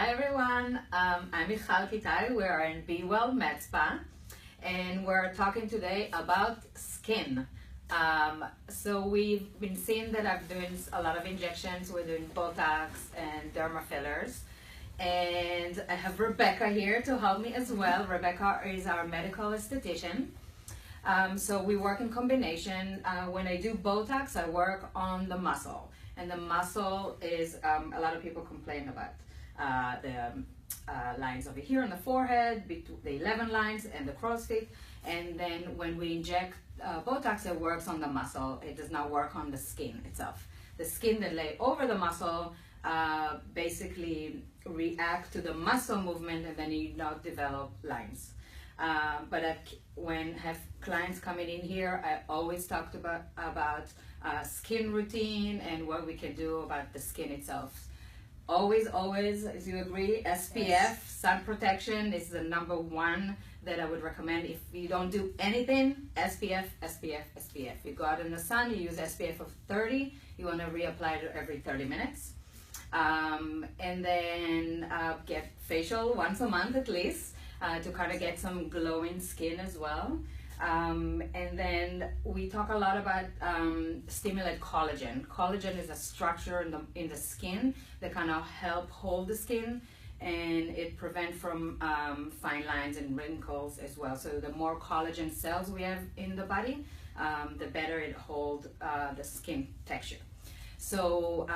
Hi everyone, I'm Michal Kitai. We're in BeWell MedSpa and we're talking today about skin. So we've been seeing that I'm doing a lot of injections. We're doing Botox and derma fillers. And I have Rebecca here to help me as well. Rebecca is our medical esthetician. So we work in combination. When I do Botox, I work on the muscle. And the muscle is, a lot of people complain about the lines over here on the forehead, the 11 lines and the crow's feet. And then when we inject Botox, it works on the muscle. It does not work on the skin itself. The skin that lay over the muscle basically react to the muscle movement, and then you not develop lines. When have clients coming in here, I always talked about skin routine and what we can do about the skin itself. Always, as you agree, SPF, yes. Sun protection is the number one that I would recommend. If you don't do anything, SPF, SPF, SPF. You go out in the sun, you use SPF of 30, you want to reapply it every 30 minutes. And then get facial once a month at least to kind of get some glowing skin as well. And then we talk a lot about stimulate collagen. Collagen is a structure in the skin that kind of help hold the skin, and it prevent from fine lines and wrinkles as well. So the more collagen cells we have in the body, the better it hold the skin texture. So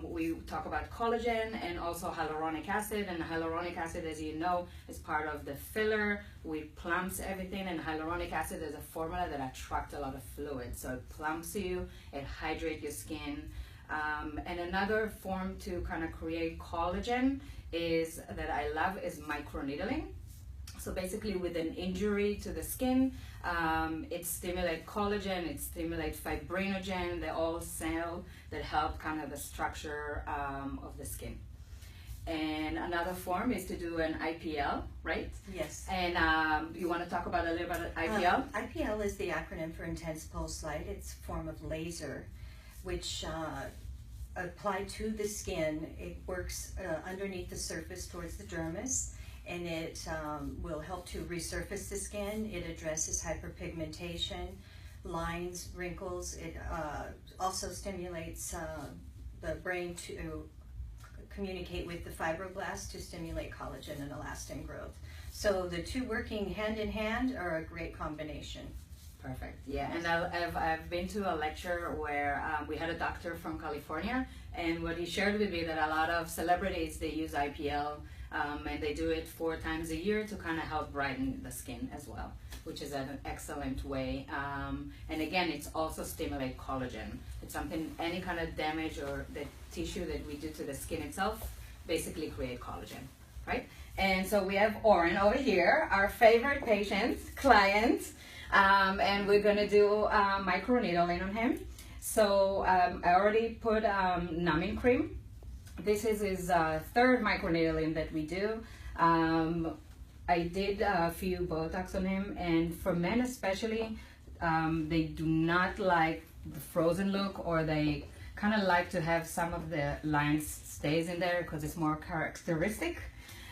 we talk about collagen and also hyaluronic acid, and hyaluronic acid, as you know, is part of the filler. We plumps everything, and hyaluronic acid is a formula that attracts a lot of fluid. So it plumps you, it hydrates your skin. And another form to kind of create collagen is that I love is microneedling. So basically with an injury to the skin, it stimulates collagen, it stimulates fibrinogen, they're all cells that help kind of the structure of the skin. And another form is to do an IPL, right? Yes. And you want to talk about a little bit about IPL? IPL is the acronym for intense pulse light. It's a form of laser, which applied to the skin, it works underneath the surface towards the dermis, and it will help to resurface the skin. It addresses hyperpigmentation, lines, wrinkles. It also stimulates the brain to communicate with the fibroblasts to stimulate collagen and elastin growth. So the two working hand in hand are a great combination. Perfect. Yeah, and I've been to a lecture where we had a doctor from California, and what he shared with me that a lot of celebrities, they use IPL, and they do it 4 times a year to kind of help brighten the skin as well, which is an excellent way. And again, it's also stimulate collagen. It's something, any kind of damage or the tissue that we do to the skin itself, basically create collagen, right? And so we have Oren over here, our favorite patient, client, and we're gonna do microneedling on him. So I already put numbing cream. This is his 3rd microneedling that we do. I did a few Botox on him, and for men especially, they do not like the frozen look, or they kind of like to have some of the lines stays in there because it's more characteristic.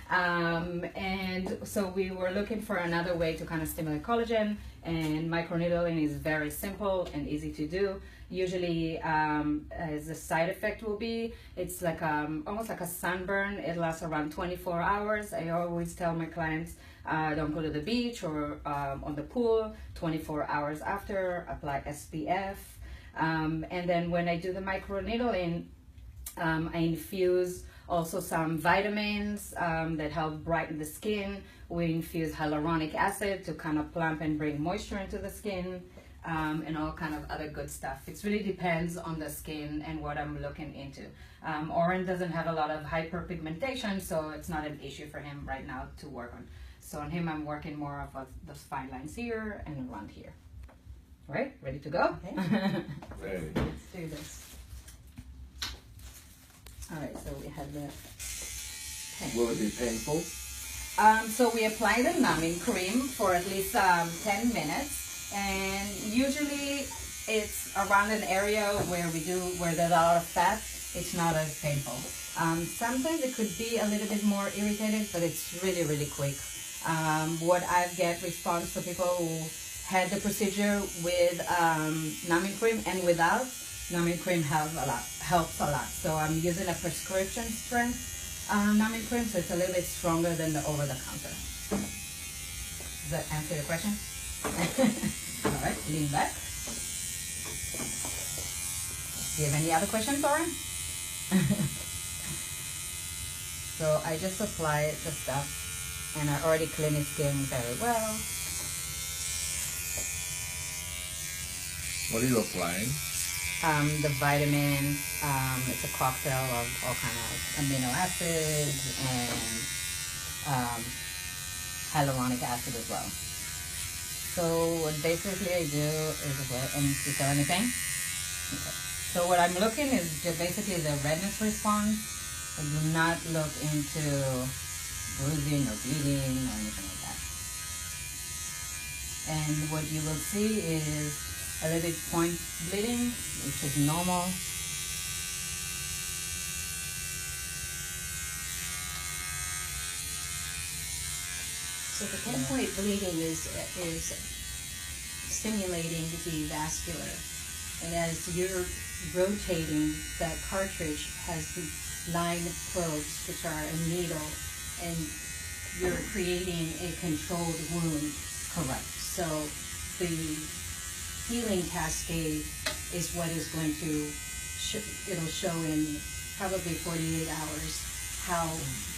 And so we were looking for another way to kind of stimulate collagen, and microneedling is very simple and easy to do. Usually, as a side effect will be, it's like almost like a sunburn. It lasts around 24 hours. I always tell my clients, don't go to the beach or on the pool. 24 hours after, apply SPF. And then when I do the microneedling, I infuse also some vitamins that help brighten the skin. We infuse hyaluronic acid to kind of plump and bring moisture into the skin, and all kind of other good stuff. It really depends on the skin and what I'm looking into. Oren doesn't have a lot of hyperpigmentation, so it's not an issue for him right now to work on. So on him, I'm working more of the fine lines here and around here. All right, ready to go? Okay. Ready. Let's do this. All right, so we have the pen. Will it be painful? So we apply the numbing cream for at least 10 minutes, and usually it's around an area where there's a lot of fat. it's not as painful. Sometimes it could be a little bit more irritated, but it's really, really quick. What I get response to people who had the procedure with numbing cream and without, numbing cream helps a lot. So I'm using a prescription strength numbing cream, so it's a little bit stronger than the over-the-counter. Does that answer your question? All right, lean back. Do you have any other questions, Lauren? So I just apply the stuff, and I already clean his skin very well. What are you applying? The vitamins. It's a cocktail of all kind of amino acids and hyaluronic acid as well. So what basically I do is, and you saw anything? Okay. So what I'm looking is just basically the redness response. I do not look into bruising or bleeding or anything like that. And what you will see is a little bit point bleeding, which is normal. So the pinpoint bleeding is stimulating the vascular, and as you're rotating, that cartridge has 9 probes, which are a needle, and you're creating a controlled wound. Correct. So the healing cascade is what is going to it'll show in probably 48 hours how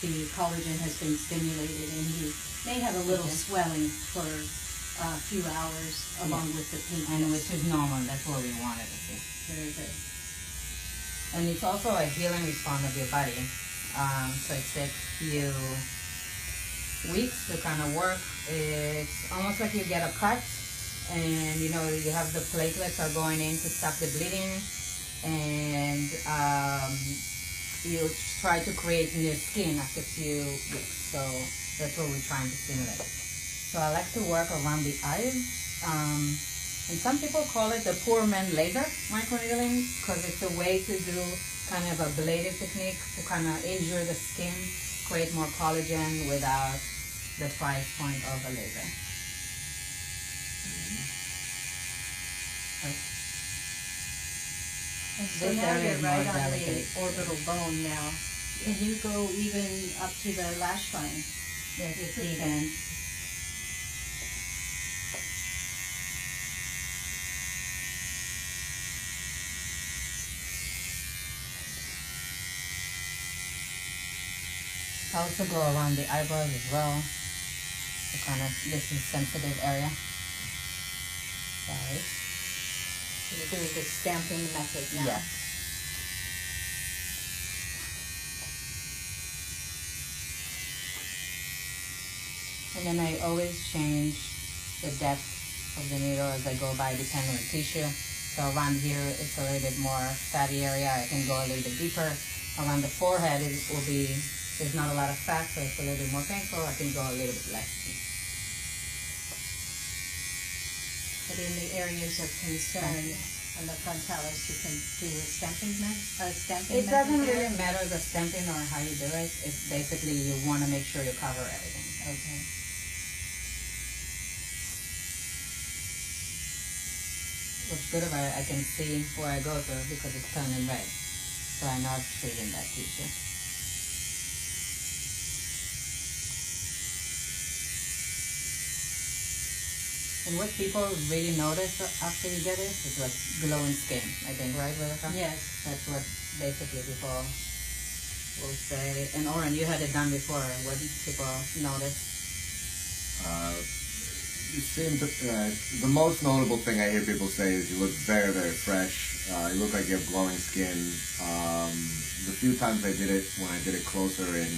the collagen has been stimulated, and you may have a little swelling for a few hours along with the pink. And which is normal, that's what we wanted to see. Very good. And it's also a healing response of your body. So it takes few weeks to kind of work. It's almost like you get a cut, and you know you have the platelets are going in to stop the bleeding, and you try to create new skin after a few weeks. So that's what we're trying to stimulate. So I like to work around the eyes. And some people call it the poor man laser microneedling, because it's a way to do kind of a ablative technique to kind of injure the skin, create more collagen without the price point of a laser. And so This now area you're is more right on delicate. the orbital bone now. Can you go even up to the lash line? Yes, If you needed. can. I also go around the eyebrows as well. So kind of, this is sensitive area. Sorry. So you're doing the stamping method now. Yes. And then I always change the depth of the needle as I go by, depending on the tissue. So around here, it's a little bit more fatty area. I can go a little bit deeper. Around the forehead, it will be, there's not a lot of fat, so it's a little bit more painful. I can go a little bit less deep. But in the areas of concern on the frontalis, you can do a stamping method. It doesn't really matter the stamping or how you do it. It's basically you want to make sure you cover everything. Okay. What's good about it, I can see where I go to because it's turning red. So I know I'm treating that tissue. And what people really notice after you get it is like glowing skin, I think, right, Rebecca? Yes. That's what basically people will say. And Oren, you had it done before. What did people notice? You seem to, the most notable thing I hear people say is you look very, very fresh. You look like you have glowing skin. The few times I did it, when I did it closer in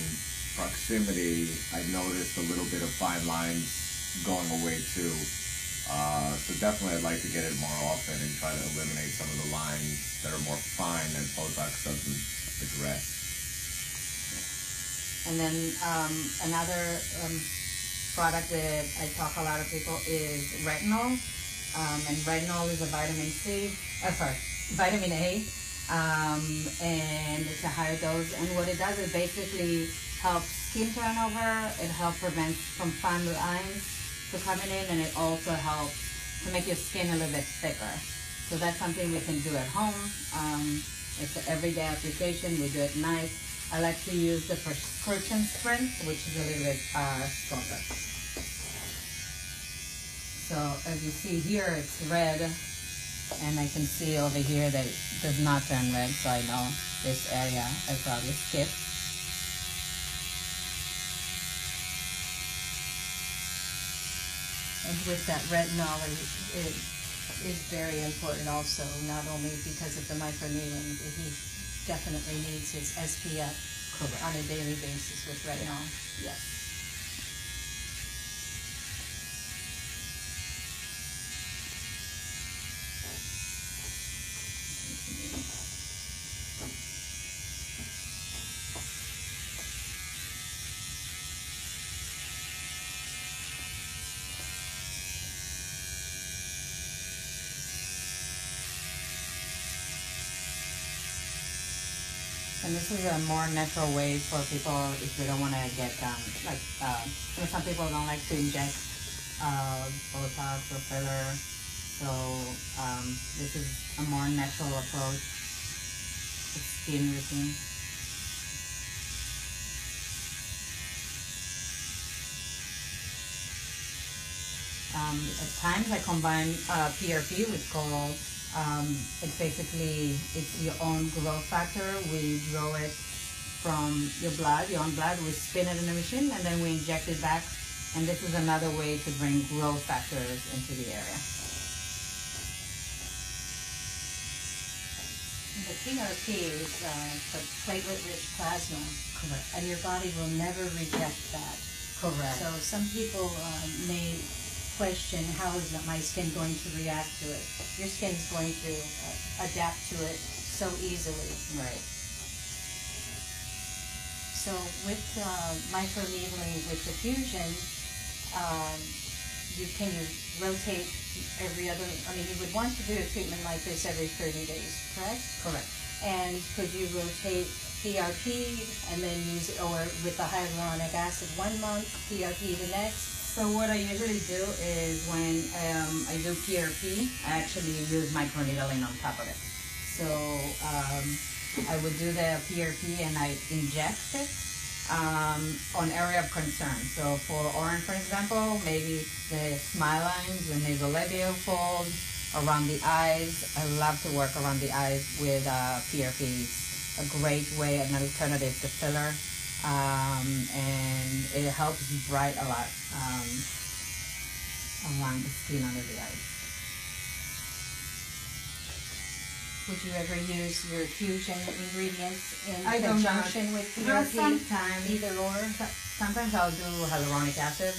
proximity, I noticed a little bit of fine lines going away too. So definitely I'd like to get it more often and try to eliminate some of the lines that are more fine that Botox doesn't address. And then another product that I talk a lot of people is retinol. And retinol is a vitamin A. and it's a higher dose. And what it does is basically helps skin turnover. It helps prevent from fine lines from coming in, and it also helps to make your skin a little bit thicker. So that's something we can do at home. It's an everyday application. We do it nice. I like to use the prescription strength, which is a little bit stronger. So as you see here, it's red, and I can see over here that it does not turn red, so I know this area I probably skipped. And with that retinol, it is very important also, not only because of the microneedling, but he definitely needs his SPF Correct. on a daily basis with retinol. Yes. And this is a more natural way for people if they don't want to get some people don't like to inject Botox or filler. So this is a more natural approach to skin routine. At times I combine PRP with called it's basically, it's your own growth factor. We grow it from your own blood. We spin it in the machine and then we inject it back. And this is another way to bring growth factors into the area. The PRP is the platelet-rich plasma. Correct. And your body will never reject that. Correct. So some people may question, how is my skin going to react to it? Your skin's going to adapt to it so easily. Right. So with microneedling with diffusion, you rotate every other, you would want to do a treatment like this every 30 days, correct? Correct. And could you rotate PRP and then use it, or with the hyaluronic acid 1 month, PRP the next? So what I usually do is when I do PRP, I actually use microneedling on top of it. So I would do the PRP and I inject it on area of concern. So for Oren, for example, maybe the smile lines, the nasolabial fold, around the eyes. I love to work around the eyes with PRP. It's a great way, an alternative to filler. And it helps bright a lot around the skin under the eyes. Would you ever use your fusion ingredients in I don't know. conjunction with Well, PRP? sometimes. Either or? Sometimes I'll do hyaluronic acid.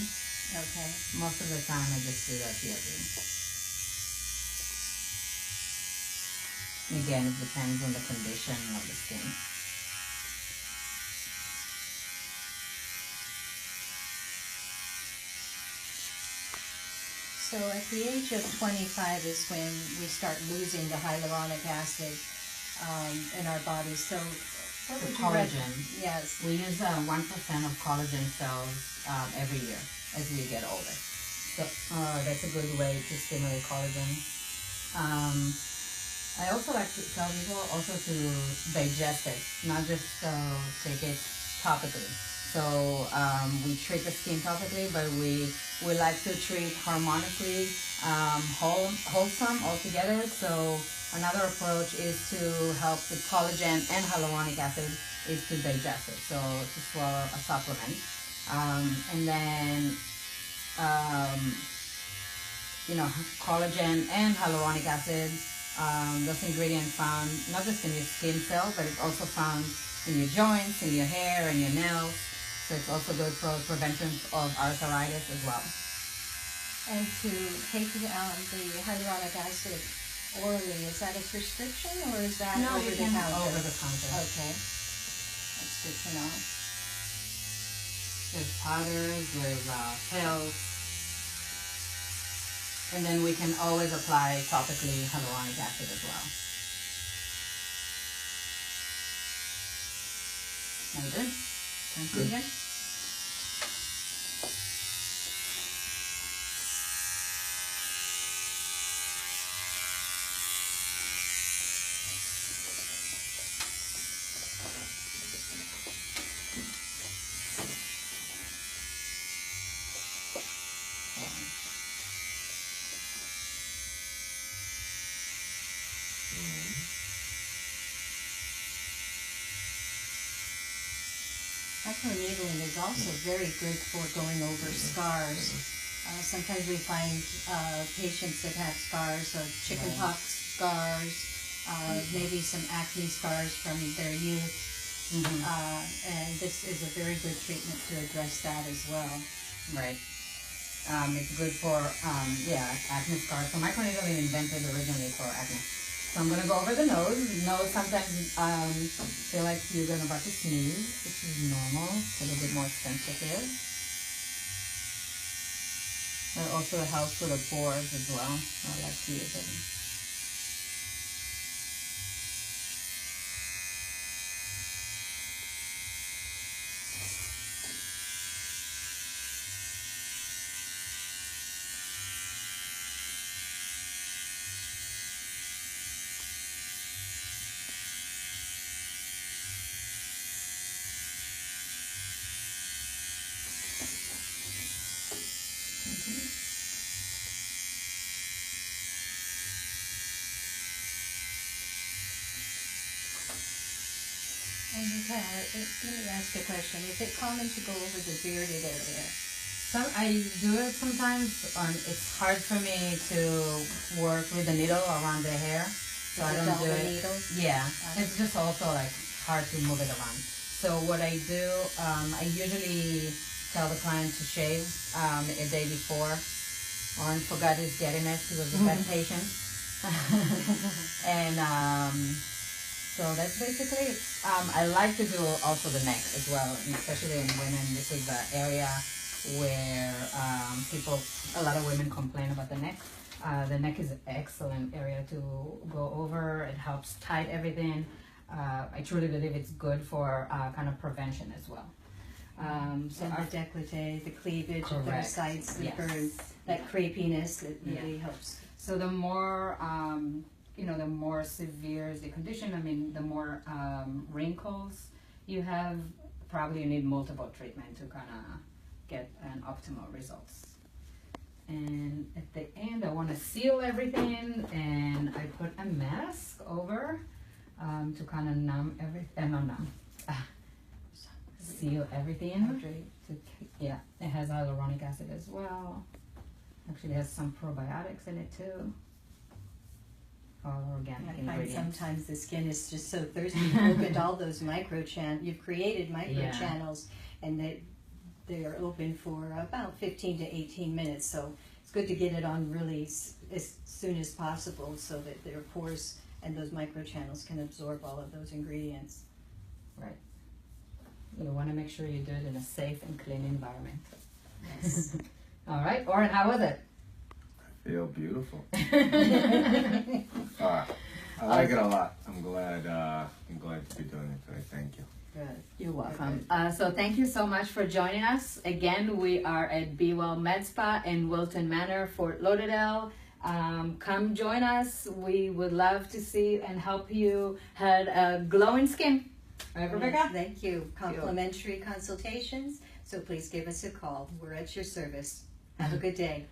Okay. Most of the time I just do that PRP. Again, it depends on the condition of the skin. So at the age of 25 is when we start losing the hyaluronic acid in our bodies. So what The would you collagen. Yes. We use 1% of collagen cells every year as we get older. So that's a good way to stimulate collagen. I also like to tell people also to digest it, not just take it topically. So we treat the skin topically, but we like to treat harmonically, wholesome altogether. So another approach is to help with collagen and hyaluronic acid is to digest it. So to swallow a supplement, and then collagen and hyaluronic acid. Those ingredients found not just in your skin cells, but it's also found in your joints, in your hair, and your nails. So it's also good for prevention of arthritis as well. And to take the hyaluronic acid orally, is that a prescription or is that over the counter? Over the counter. Okay. That's good to know. There's powders, there's pills. And then we can always apply topically hyaluronic acid as well. Very good. Thank you again. Microneedling is also very good for going over scars. Sometimes we find patients that have scars of chickenpox scars, maybe some acne scars from their youth, and this is a very good treatment to address that as well. Right. It's good for, acne scars. So microneedling invented originally for acne. So I'm going to go over the nose. Nose sometimes feel like you're about to sneeze, which is normal. It's a little bit more sensitive. It also helps with the pores as well. I like to use it. And let me ask a question. Is it common to go over the bearded area? I do it sometimes. It's hard for me to work with the needle around the hair, so I don't do it. Needles? Yeah, it's just also like hard to move it around. So what I do, I usually tell the client to shave a day before. Orange forgot his giddiness. He was a bad patient, and so that's basically it. I like to do also the neck as well, and especially in women. This is the area where a lot of women complain about the neck. The neck is an excellent area to go over. It helps tight everything. I truly believe it's good for kind of prevention as well. So the décolleté, the cleavage of their Correct. sides, the Yes. burn, that crepiness, that really helps. So the more the more severe is the condition. I mean, the more wrinkles you have, probably you need multiple treatment to kind of get an optimal results. And at the end, I want to seal everything, and I put a mask over to kind of numb everything. Seal everything. Hydrate. It has hyaluronic acid as well. Actually, it has some probiotics in it too. All organic I find ingredients. sometimes the skin is just so thirsty. You've opened all those you've created microchannels, and they're open for about 15 to 18 minutes. So it's good to get it on really as soon as possible, so that their pores and those microchannels can absorb all of those ingredients. Right. You want to make sure you do it in a safe and clean environment. Yes. All right, Oren, how was it? I feel beautiful. I like it a lot. I'm glad to be doing it today. Thank you. Good. You're welcome. So thank you so much for joining us. Again, we are at BeWell MedSpa in Wilton Manor, Fort Lauderdale. Come join us. We would love to see and help you have a glowing skin. Right, Rebecca? Yes, thank you. Complimentary consultations, so please give us a call. We're at your service. Have a good day.